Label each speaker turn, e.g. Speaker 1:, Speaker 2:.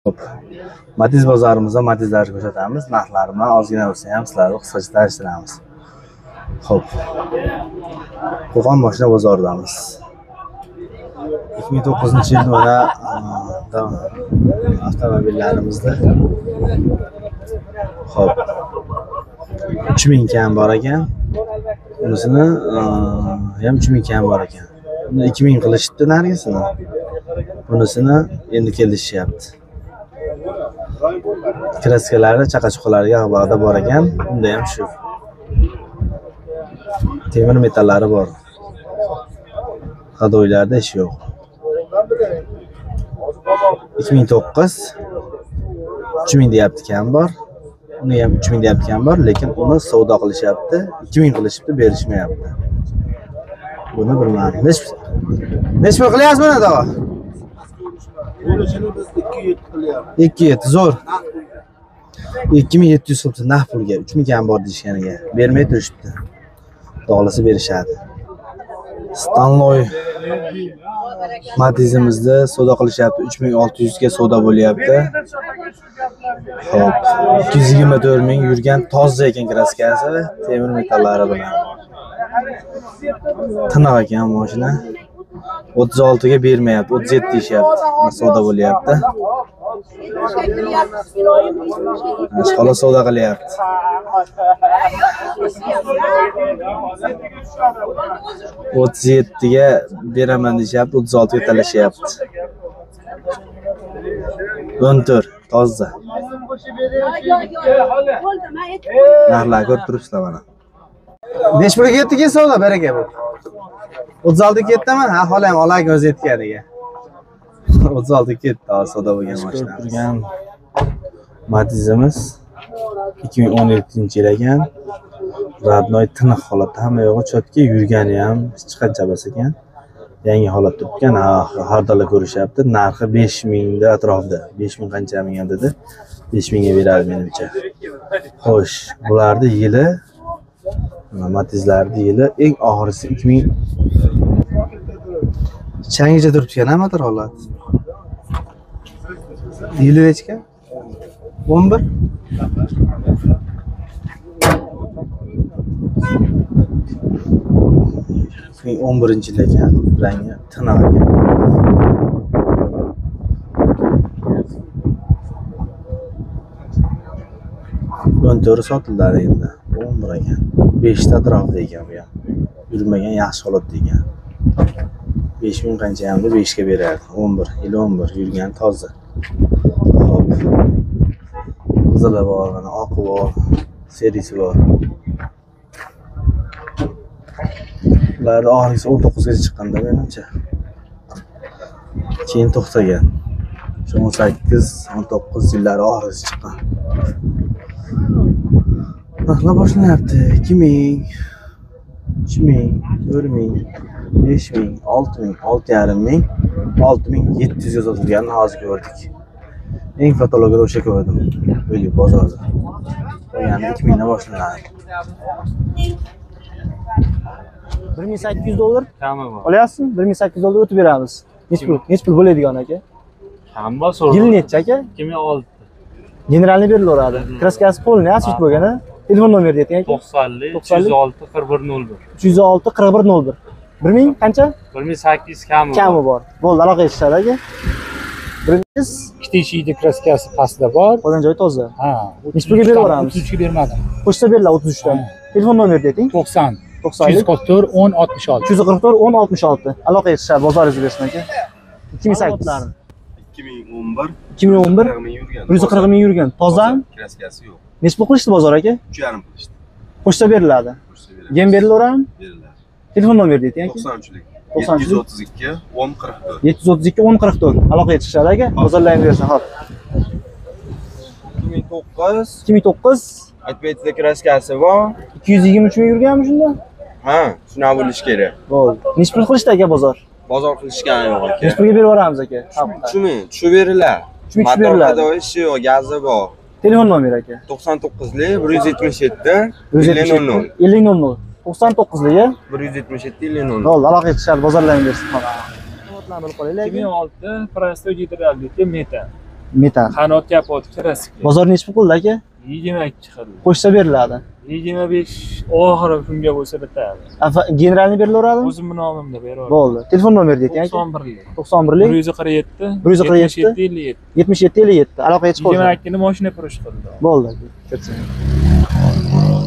Speaker 1: Xo'p, Matiz bozorimizda Matizlarni ko'rsatamiz. Narxlari bilan ozgina bo'lsa ham sizlarga qisqacha tanishtiramiz. Xo'p. Qo'qon mashina bozoridamiz. 2009-yilda mana avtomobillarimizda xo'p 3000 kam bor ekan. Unisini ham 3000 kam bor ekan. Uni 2000 qilishibdi narigisini. Bunisini endi kelishyapti. Kraskalari chaqachuqlariga avvalda bor ekan. Bunda ham shu. Temir metallari bor. Hadoylarda ish yo'q. 2009 3000 deyapti kam bor. Uni ham 3000 deyapti kam bor, lekin uni savdo qilishyapti. 2000 qilishibdi, berishmayapti. Buni bilmadim. Nechta qilyapsiz buni tog'a?
Speaker 2: Bo'lishini biz 207 qilyapmiz.
Speaker 1: 207 zo'r. 2700 so'm naq pulga 3000 kam bor deyishganiga bermay turishibdi. To'g'risi berishadi. Stanloy Matizimizda savdo qilishyapti. 3600 ga savdo bo'lyapti. Xo'p, 224 ming yurgan toza ekan kraskasi, temir metallari bilan. Tiniq ekan mashina. 36 ga bermayapti, 37 deyishyapti. Savdo bo'lyapti. Xolos savdo qilyapti. 37 ga beraman deyapti, 36 ga talashyapti. 14 toza. Narxlar ko'rib turibsizlar mana. Nech pulga ketdi savdo baraka bu? 36 ketdimi? Ha, xola ham olaga o'zi yetganiga. 36 ketdi, savdo bo'lgan mashina. Turgan Matizimiz 2017-yil ekan. Radnoy tiniq holatda, hamma yo'g'i chotga, yurgani ham hech qancha emas ekan. Yangi holatda turibgan, har dola ko'rishyapti. Narxi 5000 da atrofida. 5000 qancha ham dedi. 5000 ga beradi menimcha. Xo'sh, bularni yili Matizlarning yili eng oxirisi 2000 changicha turibdi ekan, motor holat. Yili nechga? 11. Sen 11-yil ekan, rangi tiniq ekan. To'g'ri sotiladi endi. 11 ekan. 5 ta atrofida ekan bu ham. Yurmagan yaxshi holatda ekan. 5000 qancha hamda 5 ga beradi. 11, yil 11 yurgan toza. Xo'p. Qizili bor, mana oqi bor, serisi bor. Ularning oxirgisi 19 gacha chiqqanda menimcha. Keyin to'xtagan. 18, 19 yillari oxirgisi chiqqan. Narxlar boshlanyapti. 2000, 3000, 4000, 5000, 6000, 6500, 6700 ga sotilganini hozir ko'rdik. Eng fotologida o'sha ko'rdim. O'li bozorda. Yani 2000 dan boshlanadi.
Speaker 3: 1800 dollar
Speaker 4: kami bor.
Speaker 3: olyapsizmi? 1800 dollar o'tib beramiz. Nech pul bo'ladigan aka?
Speaker 4: Kam bor so'rab.
Speaker 3: Yil necha aka?
Speaker 4: 2006.
Speaker 3: Generalni beriladi. Kraskasi polni asfalt bo'lgani. Telefon nomeri ayting aka.
Speaker 4: 90 306 4101.
Speaker 3: 306 4101. 1000 qancha?
Speaker 4: 1800 kami
Speaker 3: Kami bor. Bo'ldi, aloqa qilishadi aka. Biringiz
Speaker 5: ikkita eshikni kraskasi pastda bor.
Speaker 3: qolgan joyi toza.
Speaker 5: Ha,
Speaker 3: Nech pulga berib yuboramiz?
Speaker 5: 33 ga bermadim.
Speaker 3: Qo'shsa beriladi 33 dan. Telefon nomeri ayting.
Speaker 5: 90
Speaker 3: 90
Speaker 5: 344 10 66.
Speaker 3: 344 10 66. Aloqa qilishadi, bozoringiz bersin aka. 2008.
Speaker 2: 2011
Speaker 3: 2011
Speaker 2: yurgan.
Speaker 3: 140 ming yurgan. Toza.
Speaker 2: Kraskasi yo'q.
Speaker 3: Nech pul qilishdi bozor aka?
Speaker 2: 3,5 qilishdi.
Speaker 3: Qo'shsa beriladi. Yem berilaveradimi?
Speaker 2: Beriladi.
Speaker 3: Telefon nomeri ayting aka.
Speaker 2: 90'lik.
Speaker 3: 90'lik.
Speaker 2: 732 10 44.
Speaker 3: 732 10 44. Aloqa qilishadi aka. Bozorlaringiz bersin, xo'p.
Speaker 6: 2009
Speaker 3: 2009
Speaker 6: aytmaydi kraskasi bor.
Speaker 3: 223 ming yurganmi shunda?
Speaker 6: Ha, shuna bo'lish kerak.
Speaker 3: Bo'ldi. Nech pul qilishdi aka bozor?
Speaker 6: Bozor qilishgani yo'q aka.
Speaker 3: Nech pulga berib yuboramiz aka?
Speaker 6: Tushumi, tushib beriladi.
Speaker 3: Tushib beriladi.
Speaker 6: Motor ishi yo'q, gazi bor.
Speaker 3: Telefon nomeri aka.
Speaker 6: 99lik 177
Speaker 3: 177 5000 99ligi
Speaker 6: 177 5000.
Speaker 3: bo'ldi, aloqa qilishadi, bozorlaringiz bersin. Bilib qo'yaylik.
Speaker 4: 2006 Prostoy General metal.
Speaker 3: Metal.
Speaker 7: Qanot kapot klassik.
Speaker 3: Bozor nechi pul qildi aka?
Speaker 7: 22 xil.
Speaker 3: Qo'shsa beriladi.
Speaker 7: 25 oxiri shunga bo'lsa bitadi.
Speaker 3: Generalni berilaveradi?
Speaker 7: O'zimning nomimda beraman.
Speaker 3: Bo'ldi. Telefon nomeri ayting aka.
Speaker 7: 91lik.
Speaker 3: 91lik
Speaker 7: 147
Speaker 3: 147
Speaker 7: 57
Speaker 3: 77 57. Aloqaga chiqib
Speaker 7: 22 ni mashina purish qildi.
Speaker 3: bo'ldi. Ketsin.